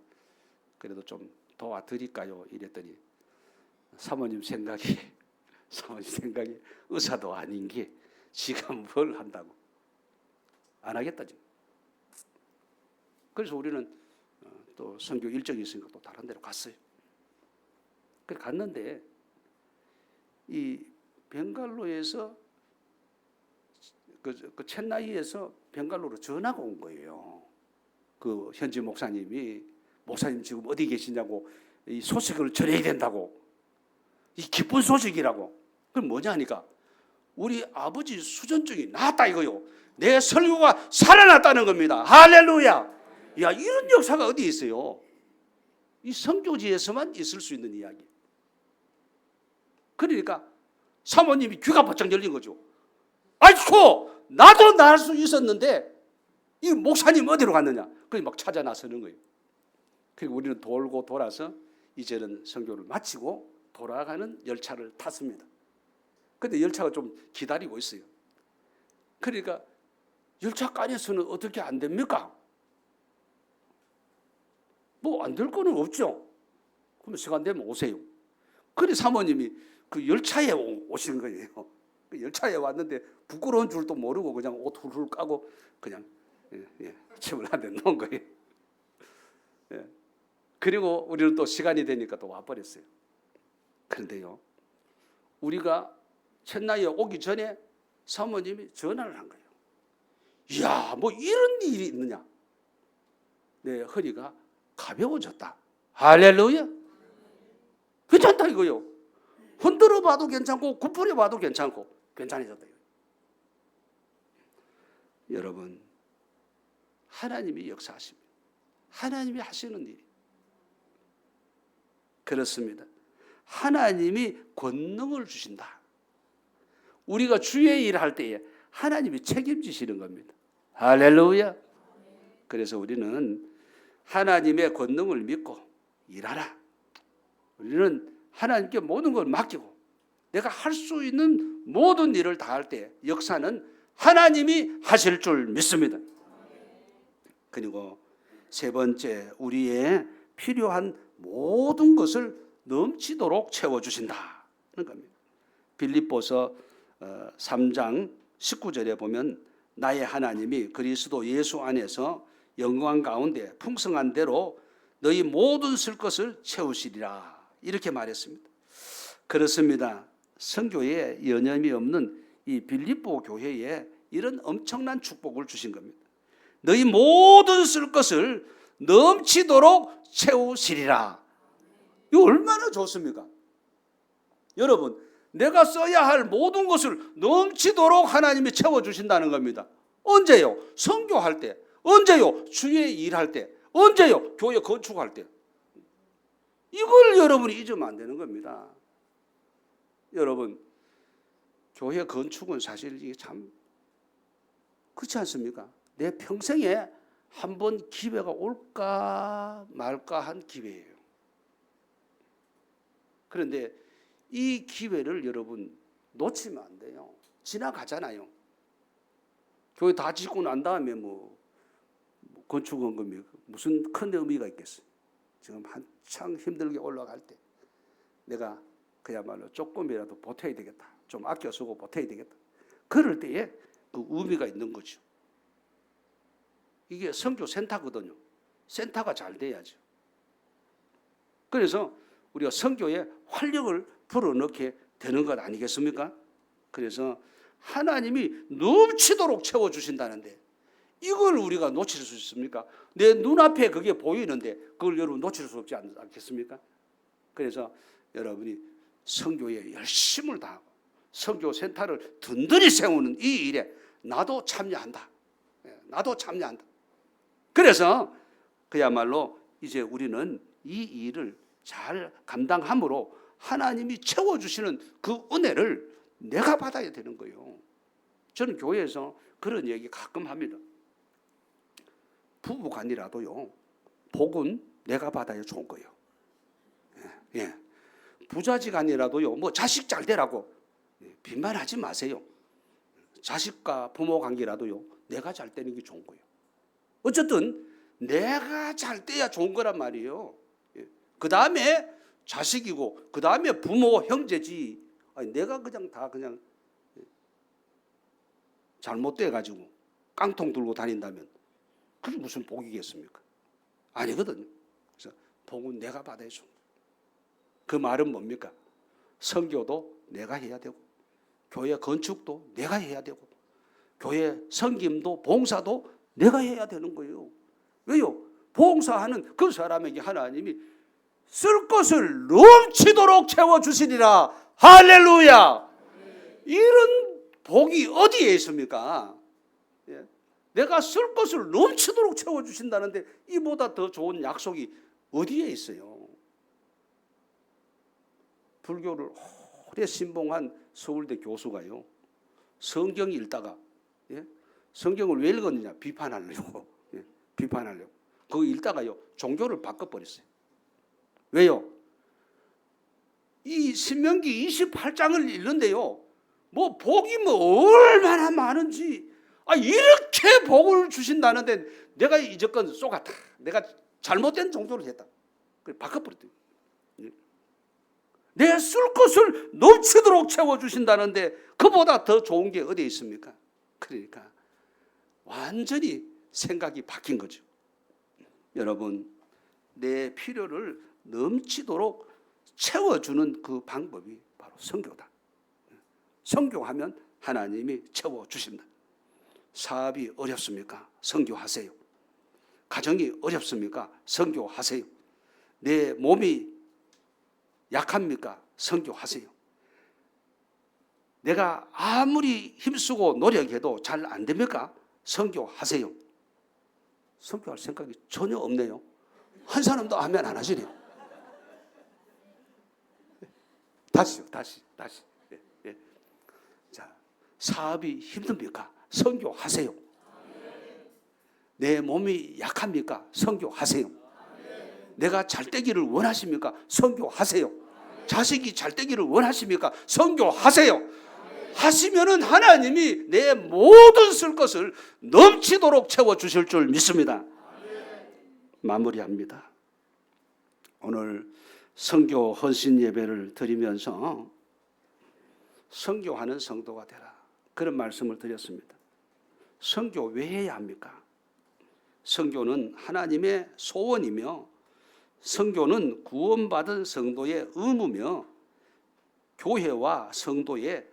그래도 좀 도와드릴까요? 이랬더니 사모님 생각이 의사도 아닌 게 지가 뭘 한다고 안 하겠다 지금. 그래서 우리는 또 선교 일정이 있으니까 또 다른 데로 갔어요. 그래 갔는데 이 벵갈로에서 그 첸나이에서 벵갈로로 전화가 온 거예요. 그 현지 목사님 지금 어디 계시냐고 이 소식을 전해야 된다고. 이 기쁜 소식이라고. 그럼 뭐냐 하니까 우리 아버지 수전증이 나았다 이거요. 내 설교가 살아났다는 겁니다. 할렐루야. 야 이런 역사가 어디 있어요? 이 선교지에서만 있을 수 있는 이야기. 그러니까 사모님이 귀가 바짝 열린 거죠. 아이고 나도 나을 수 있었는데 이 목사님 어디로 갔느냐. 그래서 막 찾아 나서는 거예요. 그리고 우리는 돌고 돌아서 이제는 선교를 마치고 돌아가는 열차를 탔습니다. 근데 열차가 좀 기다리고 있어요. 그러니까 열차간에서는 어떻게 안 됩니까? 뭐 안 될 거는 없죠. 그러면 시간 되면 오세요. 그래 사모님이 그 열차에 오신 거예요. 그 열차에 왔는데 부끄러운 줄도 모르고 그냥 옷 훌훌 까고 그냥 침을 한 대 놓은 거예요. 그리고 우리는 또 시간이 되니까 또 와버렸어요. 그런데요, 우리가 첸나이에 오기 전에 사모님이 전화를 한 거예요. 이야, 뭐 이런 일이 있느냐? 내 허리가 가벼워졌다. 할렐루야. 괜찮다 이거요. 흔들어 봐도 괜찮고 굽부려 봐도 괜찮고 괜찮아졌다. 여러분, 하나님이 역사하십니다. 하나님이 하시는 일이 그렇습니다. 하나님이 권능을 주신다. 우리가 주의 일을 할 때에 하나님이 책임지시는 겁니다. 할렐루야. 그래서 우리는 하나님의 권능을 믿고 일하라. 우리는 하나님께 모든 걸 맡기고 내가 할 수 있는 모든 일을 다 할 때 역사는 하나님이 하실 줄 믿습니다. 그리고 세 번째, 우리의 필요한 모든 것을 넘치도록 채워주신다는 겁니다. 빌립보서 3장 19절에 보면 나의 하나님이 그리스도 예수 안에서 영광 가운데 풍성한 대로 너희 모든 쓸 것을 채우시리라 이렇게 말했습니다. 그렇습니다. 선교에 여념이 없는 이 빌립보 교회에 이런 엄청난 축복을 주신 겁니다. 너희 모든 쓸 것을 넘치도록 채우시리라. 이거 얼마나 좋습니까? 여러분, 내가 써야 할 모든 것을 넘치도록 하나님이 채워주신다는 겁니다. 언제요? 선교할 때. 언제요? 주의 일할 때. 언제요? 교회 건축할 때. 이걸 여러분이 잊으면 안 되는 겁니다. 여러분, 교회 건축은 사실 이게 참 그렇지 않습니까? 내 평생에 한 번 기회가 올까 말까 한 기회예요. 그런데 이 기회를 여러분 놓치면 안 돼요. 지나가잖아요. 교회 다 짓고 난 다음에 뭐 건축한 겁니까? 무슨 큰 의미가 있겠어요? 지금 한창 힘들게 올라갈 때 내가 그야말로 조금이라도 보태야 되겠다. 좀 아껴 쓰고 보태야 되겠다. 그럴 때에 그 의미가 있는 거죠. 이게 선교 센터거든요. 센터가 잘 돼야죠. 그래서 우리가 선교에 활력을 불어넣게 되는 것 아니겠습니까? 그래서 하나님이 넘치도록 채워주신다는데 이걸 우리가 놓칠 수 있습니까? 내 눈앞에 그게 보이는데 그걸 여러분 놓칠 수 없지 않겠습니까? 그래서 여러분이 선교에 열심을 다하고 선교 센터를 든든히 세우는 이 일에 나도 참여한다. 나도 참여한다. 그래서 그야말로 이제 우리는 이 일을 잘 감당함으로 하나님이 채워주시는 그 은혜를 내가 받아야 되는 거예요. 저는 교회에서 그런 얘기 가끔 합니다. 부부간이라도요, 복은 내가 받아야 좋은 거예요. 예. 부자지간이라도요, 뭐 자식 잘 되라고 빈말하지 마세요. 자식과 부모 관계라도요, 내가 잘 되는 게 좋은 거예요. 어쨌든 내가 잘 돼야 좋은 거란 말이에요. 그 다음에 자식이고 그 다음에 부모 형제지. 아니, 내가 그냥 다 그냥 잘못돼 가지고 깡통 들고 다닌다면 그게 무슨 복이겠습니까? 아니거든요. 그래서 복은 내가 받아야죠. 그 말은 뭡니까? 선교도 내가 해야 되고 교회 건축도 내가 해야 되고 교회 섬김도 봉사도 내가 해야 되는 거예요. 왜요? 봉사하는 그 사람에게 하나님이 쓸 것을 넘치도록 채워주시리라. 할렐루야. 이런 복이 어디에 있습니까? 내가 쓸 것을 넘치도록 채워주신다는데 이보다 더 좋은 약속이 어디에 있어요? 불교를 오래 신봉한 서울대 교수가요, 성경 읽다가 성경을 왜 읽었느냐 비판하려고 비판하려고 그거 읽다가요 종교를 바꿔버렸어요. 왜요? 이 신명기 28장을 읽는데요, 뭐 복이 뭐 얼마나 많은지, 이렇게 복을 주신다는데 내가 이제껏 쏘갔다, 내가 잘못된 종교를 했다, 그래 바꿔버렸대요. 내 쓸 것을 넘치도록 채워주신다는데 그보다 더 좋은 게 어디에 있습니까? 그러니까 완전히 생각이 바뀐 거죠. 여러분, 내 필요를 넘치도록 채워주는 그 방법이 바로 선교다. 선교하면 하나님이 채워주신다. 사업이 어렵습니까? 선교하세요. 가정이 어렵습니까? 선교하세요. 내 몸이 약합니까? 선교하세요. 내가 아무리 힘쓰고 노력해도 잘 안 됩니까? 선교하세요. 선교할 생각이 전혀 없네요. 한 사람도 아멘 안 하시네요. 다시요, 다시. 자, 사업이 힘듭니까? 선교하세요. 내 몸이 약합니까? 선교하세요. 내가 잘 되기를 원하십니까? 선교하세요. 자식이 잘 되기를 원하십니까? 선교하세요. 하시면은 하나님이 내 모든 쓸 것을 넘치도록 채워주실 줄 믿습니다. 마무리합니다. 오늘 선교 헌신 예배를 드리면서 선교하는 성도가 되라. 그런 말씀을 드렸습니다. 선교 왜 해야 합니까? 선교는 하나님의 소원이며 선교는 구원받은 성도의 의무며 교회와 성도의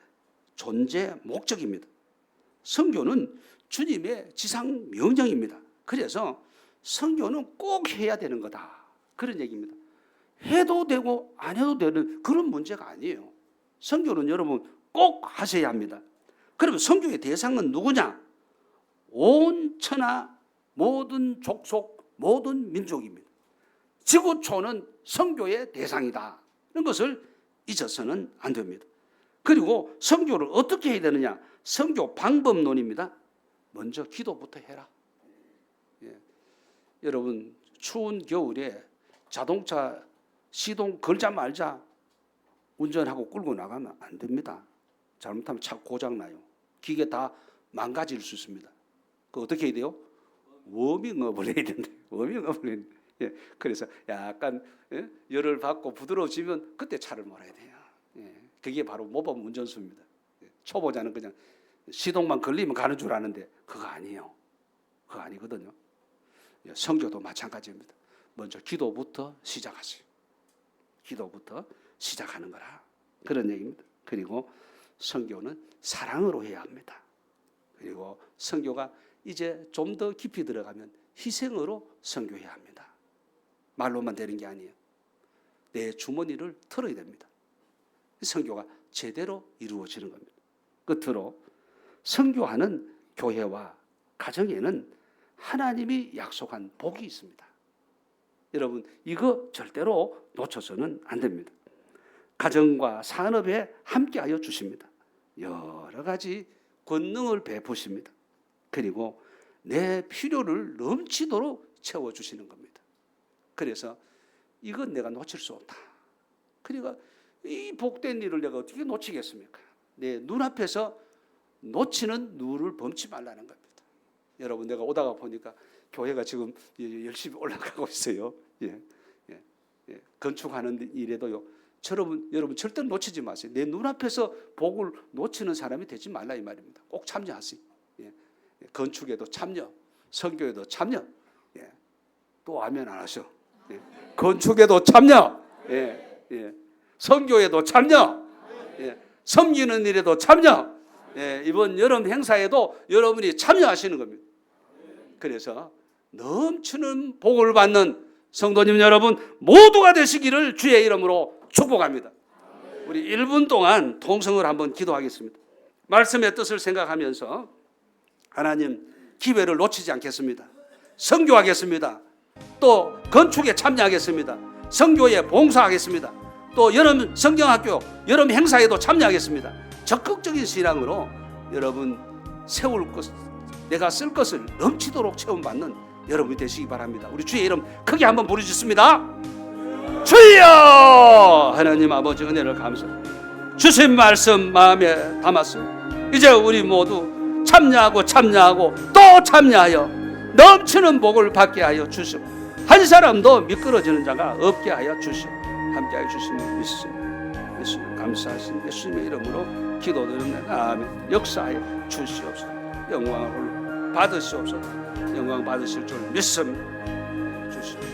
존재 목적입니다. 선교는 주님의 지상 명령입니다. 그래서 선교는 꼭 해야 되는 거다. 그런 얘기입니다. 해도 되고 안 해도 되는 그런 문제가 아니에요. 선교는 여러분 꼭 하셔야 합니다. 그러면 선교의 대상은 누구냐? 온 천하 모든 족속 모든 민족입니다. 지구촌은 선교의 대상이다. 이런 것을 잊어서는 안 됩니다. 그리고 선교를 어떻게 해야 되느냐? 선교 방법론입니다. 먼저 기도부터 해라. 예. 여러분 추운 겨울에 자동차 시동 걸자 말자 운전하고 끌고 나가면 안 됩니다. 잘못하면 차 고장나요. 기계 다 망가질 수 있습니다. 그 어떻게 해야 돼요? 워밍업을 해야 된다. 워밍업을 해야 된다. 예. 그래서 약간 열을 받고 부드러워지면 그때 차를 몰아야 돼요. 예. 그게 바로 모범 운전수입니다. 예. 초보자는 그냥 시동만 걸리면 가는 줄 아는데 그거 아니에요. 그거 아니거든요. 예. 선교도 마찬가지입니다. 먼저 기도부터 시작하세요. 기도부터 시작하는 거라. 그런 얘기입니다. 그리고 선교는 사랑으로 해야 합니다. 그리고 선교가 이제 좀 더 깊이 들어가면 희생으로 선교해야 합니다. 말로만 되는 게 아니에요. 내 주머니를 털어야 됩니다. 선교가 제대로 이루어지는 겁니다. 끝으로 선교하는 교회와 가정에는 하나님이 약속한 복이 있습니다. 여러분 이거 절대로 놓쳐서는 안 됩니다. 가정과 산업에 함께하여 주십니다. 여러 가지 권능을 베푸십니다. 그리고 내 필요를 넘치도록 채워주시는 겁니다. 그래서 이건 내가 놓칠 수 없다. 그러니까 이 복된 일을 내가 어떻게 놓치겠습니까? 내 눈앞에서 놓치는 누를 범치 말라는 겁니다. 여러분 내가 오다가 보니까 교회가 지금 열심히 올라가고 있어요. 예. 건축하는 일에도요. 여러분 절대 놓치지 마세요. 내 눈앞에서 복을 놓치는 사람이 되지 말라 이 말입니다. 꼭 참여하세요. 예. 건축에도 참여, 선교에도 참여. 예. 또 아멘 안 하셔. 예. 건축에도 참여, 예. 예. 선교에도 참여, 예. 섬기는 일에도 참여. 예. 이번 여름 행사에도 여러분이 참여하시는 겁니다. 그래서 넘치는 복을 받는 성도님 여러분 모두가 되시기를 주의 이름으로 축복합니다. 우리 1분 동안 통성을 한번 기도하겠습니다. 말씀의 뜻을 생각하면서 하나님 기회를 놓치지 않겠습니다. 선교하겠습니다. 또 건축에 참여하겠습니다. 선교에 봉사하겠습니다. 또 여름 성경학교 여름 행사에도 참여하겠습니다. 적극적인 신앙으로 여러분 세울 것 내가 쓸 것을 넘치도록 체험받는 여러분이 되시기 바랍니다. 우리 주의 이름 크게 한번 부르짖습니다. 주여! 하나님 아버지 은혜를 감사합니다. 주신 말씀 마음에 담았습니다. 이제 우리 모두 참여하고 또 참여하여 넘치는 복을 받게 하여 주시고 한 사람도 미끄러지는 자가 없게 하여 주시고 함께하여 주시는 예수님 감사하신 예수님의 이름으로 기도드립니다. 아멘. 역사하여 주시옵소서. 영광을 받으시옵소서. 영광 받으실 줄 믿습니다. 주시옵소서.